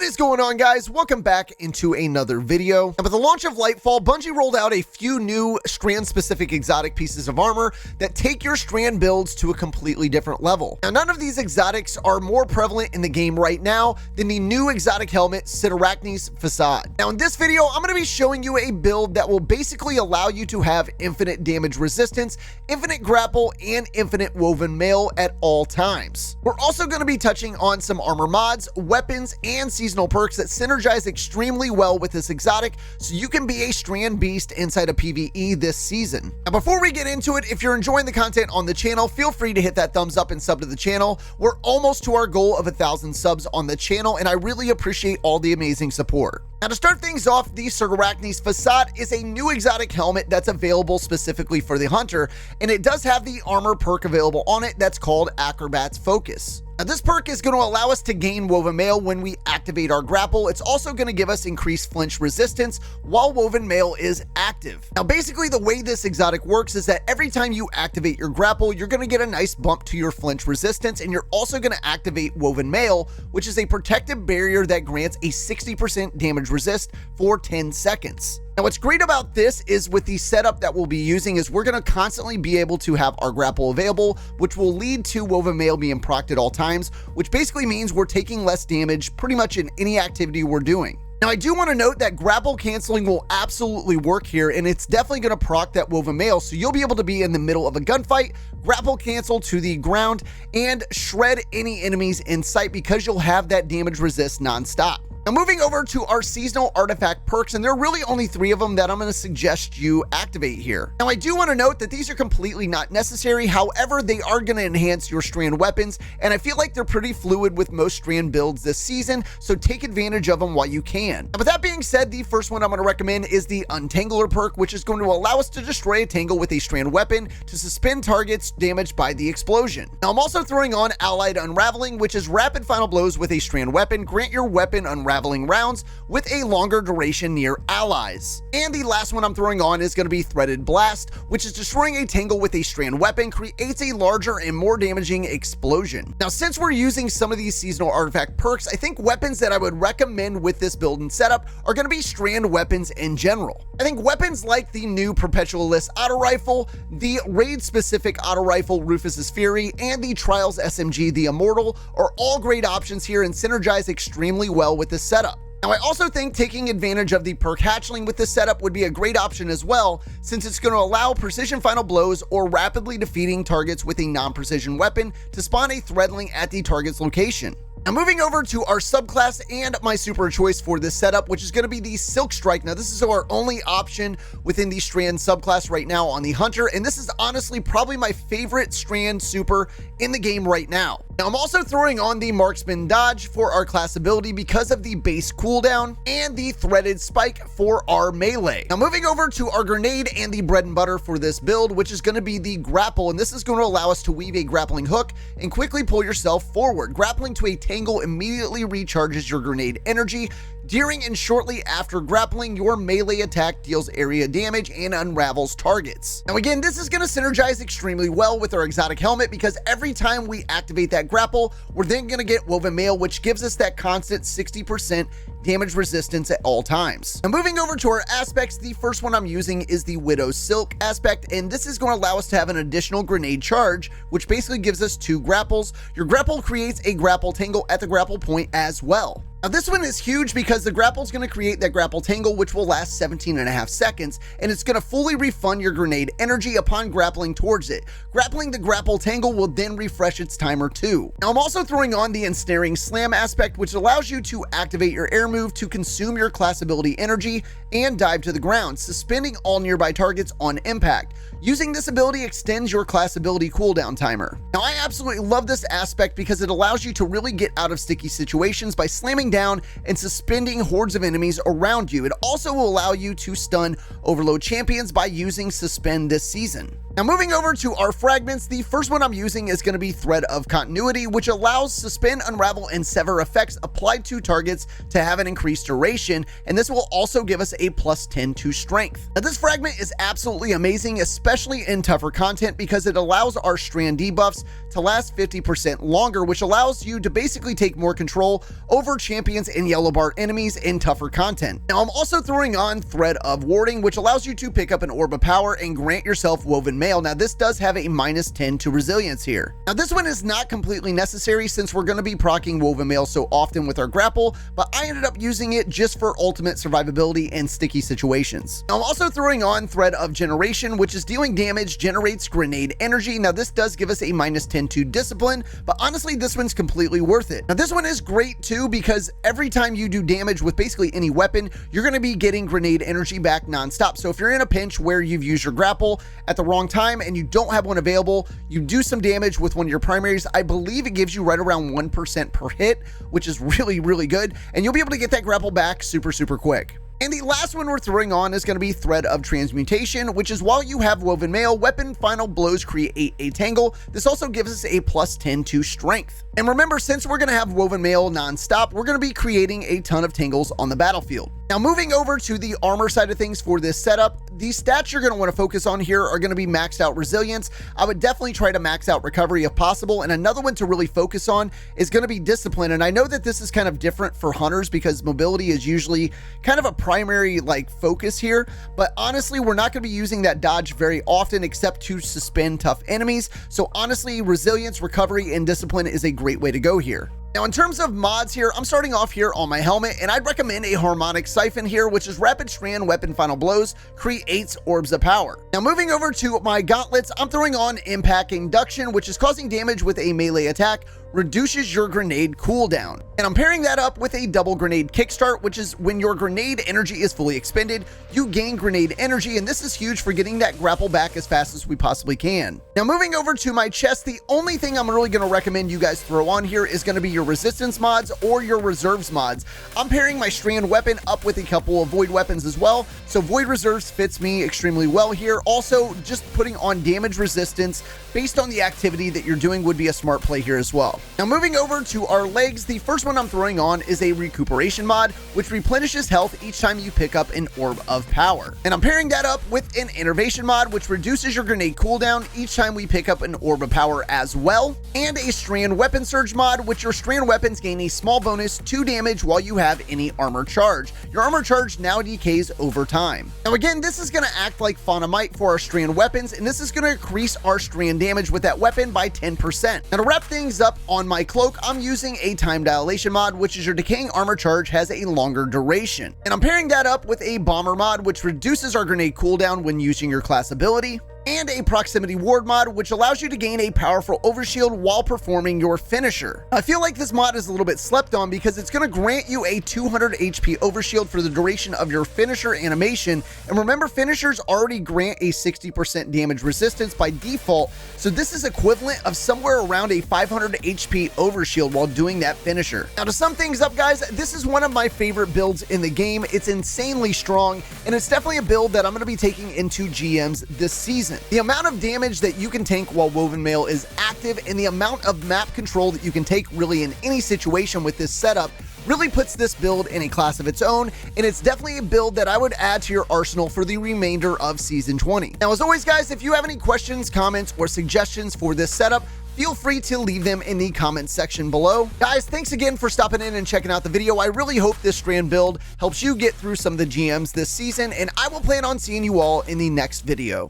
What is going on, guys? Welcome back into another video. And with the launch of LightFall, Bungie rolled out a few new Strand-specific exotic pieces of armor that take your Strand builds to a completely different level. Now, none of these exotics are more prevalent in the game right now than the new exotic helmet, Cyrtarachne's Facade. Now, in this video, I'm going to be showing you a build that will basically allow you to have infinite damage resistance, infinite grapple, and infinite woven mail at all times. We're also going to be touching on some armor mods, weapons, and seasonal perks that synergize extremely well with this exotic, so you can be a Strand beast inside of PvE this season. Now, before we get into it, if you're enjoying the content on the channel, feel free to hit that thumbs up and sub to the channel. We're almost to our goal of 1,000 subs on the channel, and I really appreciate all the amazing support. Now, to start things off, the Cyrtarachne's Facade is a new exotic helmet that's available specifically for the hunter, and it does have the armor perk available on it that's called Acrobat's Focus. Now, this perk is going to allow us to gain woven mail when we activate our grapple. It's also going to give us increased flinch resistance while woven mail is active. Now, basically, the way this exotic works is that every time you activate your grapple, you're going to get a nice bump to your flinch resistance, and you're also going to activate woven mail, which is a protective barrier that grants a 60% damage resist for 10 seconds. Now, what's great about this is with the setup that we'll be using is we're going to constantly be able to have our grapple available, which will lead to woven mail being procced at all times, which basically means we're taking less damage pretty much in any activity we're doing. Now, I do want to note that grapple canceling will absolutely work here, and it's definitely going to proc that woven mail, so you'll be able to be in the middle of a gunfight, grapple cancel to the ground, and shred any enemies in sight because you'll have that damage resist nonstop. Now, moving over to our seasonal artifact perks, and there are really only 3 of them that I'm going to suggest you activate here. Now, I do want to note that these are completely not necessary. However, they are going to enhance your Strand weapons, and I feel like they're pretty fluid with most Strand builds this season, so take advantage of them while you can. Now, with that being said, the first one I'm going to recommend is the Untangler perk, which is going to allow us to destroy a tangle with a Strand weapon to suspend targets damaged by the explosion. Now, I'm also throwing on Allied Unraveling, which is rapid final blows with a Strand weapon. Grant your weapon unraveling rounds with a longer duration near allies. And the last one I'm throwing on is going to be Threaded Blast, which is destroying a tangle with a Strand weapon, creates a larger and more damaging explosion. Now, since we're using some of these seasonal artifact perks, I think weapons that I would recommend with this build and setup are going to be Strand weapons in general. I think weapons like the new Perpetualist Auto Rifle, the raid-specific Auto Rifle Rufus's Fury, and the Trials SMG the Immortal are all great options here and synergize extremely well with this setup. Now, I also think taking advantage of the perk Hatchling with this setup would be a great option as well, since it's going to allow precision final blows or rapidly defeating targets with a non-precision weapon to spawn a threadling at the target's location. Now, moving over to our subclass and my super choice for this setup, which is going to be the Silk Strike. Now, this is our only option within the Strand subclass right now on the Hunter, and this is honestly probably my favorite Strand super in the game right now. Now, I'm also throwing on the Marksman Dodge for our class ability because of the base cooldown and the Threaded Spike for our melee. Now, moving over to our grenade and the bread and butter for this build, which is going to be the Grapple, and this is going to allow us to weave a grappling hook and quickly pull yourself forward. Grappling to a tangle immediately recharges your grenade energy. During and shortly after grappling, your melee attack deals area damage and unravels targets. Now, again, this is going to synergize extremely well with our exotic helmet because every time we activate that grapple, we're then going to get woven mail, which gives us that constant 60% damage resistance at all times. Now, moving over to our aspects, the first one I'm using is the Widow's Silk aspect, and this is going to allow us to have an additional grenade charge, which basically gives us 2 grapples. Your grapple creates a grapple tangle at the grapple point as well. Now, this one is huge because the grapple is going to create that grapple tangle, which will last 17.5 seconds, and it's going to fully refund your grenade energy upon grappling towards it. Grappling the grapple tangle will then refresh its timer too. Now, I'm also throwing on the Ensnaring Slam aspect, which allows you to activate your air move to consume your class ability energy and dive to the ground, suspending all nearby targets on impact. Using this ability extends your class ability cooldown timer. Now, I absolutely love this aspect because it allows you to really get out of sticky situations by slamming down and suspending hordes of enemies around you. It also will allow you to stun overload champions by using Suspend this season. Now, moving over to our fragments, the first one I'm using is going to be Thread of Continuity, which allows Suspend, Unravel, and Sever effects applied to targets to have an increased duration, and this will also give us a +10 to strength. Now, this fragment is absolutely amazing, especially in tougher content, because it allows our Strand debuffs to last 50% longer, which allows you to basically take more control over champions champions and yellow bar enemies in tougher content. Now, I'm also throwing on Thread of Warding, which allows you to pick up an Orb of Power and grant yourself Woven Mail. Now, this does have a -10 to resilience here. Now, this one is not completely necessary since we're going to be proccing Woven Mail so often with our grapple, but I ended up using it just for ultimate survivability in sticky situations. Now, I'm also throwing on Thread of Generation, which is dealing damage, generates grenade energy. Now, this does give us a -10 to discipline, but honestly, this one's completely worth it. Now, this one is great too because every time you do damage with basically any weapon, you're going to be getting grenade energy back nonstop. So if you're in a pinch where you've used your grapple at the wrong time and you don't have one available, you do some damage with one of your primaries. I believe it gives you right around 1% per hit, which is really, really good. And you'll be able to get that grapple back super, super quick. And the last one we're throwing on is going to be Thread of Transmutation, which is while you have Woven Mail, weapon final blows create a tangle. This also gives us a +10 to strength. And remember, since we're going to have Woven Mail nonstop, we're going to be creating a ton of tangles on the battlefield. Now, moving over to the armor side of things for this setup, the stats you're going to want to focus on here are going to be maxed out resilience. I would definitely try to max out recovery if possible. And another one to really focus on is going to be discipline. And I know that this is kind of different for hunters because mobility is usually kind of a primary focus here, but honestly, we're not going to be using that dodge very often except to suspend tough enemies. So honestly, resilience, recovery, and discipline is a great way to go here. Now, in terms of mods here, I'm starting off here on my helmet, and I'd recommend a Harmonic Siphon here, which is Rapid Strand Weapon Final Blows, creates Orbs of Power. Now, moving over to my gauntlets, I'm throwing on Impact Induction, which is causing damage with a melee attack, reduces your grenade cooldown. And I'm pairing that up with a double grenade kickstart, which is when your grenade energy is fully expended, you gain grenade energy, and this is huge for getting that grapple back as fast as we possibly can. Now, moving over to my chest, the only thing I'm really going to recommend you guys throw on here is going to be your resistance mods or your reserves mods. I'm pairing my Strand weapon up with a couple of void weapons as well, so void reserves fits me extremely well here. Also, just putting on damage resistance based on the activity that you're doing would be a smart play here as well. Now, moving over to our legs, the first one I'm throwing on is a recuperation mod, which replenishes health each time you pick up an Orb of Power. And I'm pairing that up with an innervation mod, which reduces your grenade cooldown each time we pick up an Orb of Power as well. And a Strand weapon surge mod, which your Strand weapons gain a small bonus to damage while you have any armor charge. Your armor charge now decays over time. Now, again, this is going to act like Phonomite for our Strand weapons, and this is going to increase our Strand damage with that weapon by 10%. Now, to wrap things up on my cloak, I'm using a Time Dilation mod, which is your decaying armor charge has a longer duration. And I'm pairing that up with a Bomber mod, which reduces our grenade cooldown when using your class ability, and a Proximity Ward mod, which allows you to gain a powerful overshield while performing your finisher. I feel like this mod is a little bit slept on because it's going to grant you a 200 HP overshield for the duration of your finisher animation. And remember, finishers already grant a 60% damage resistance by default, so this is equivalent of somewhere around a 500 HP overshield while doing that finisher. Now, to sum things up, guys, this is one of my favorite builds in the game. It's insanely strong, and it's definitely a build that I'm going to be taking into GMs this season. The amount of damage that you can tank while Woven Mail is active, and the amount of map control that you can take really in any situation with this setup really puts this build in a class of its own, and it's definitely a build that I would add to your arsenal for the remainder of Season 20. Now, as always, guys, if you have any questions, comments, or suggestions for this setup, feel free to leave them in the comments section below. Guys, thanks again for stopping in and checking out the video. I really hope this Strand build helps you get through some of the GMs this season, and I will plan on seeing you all in the next video.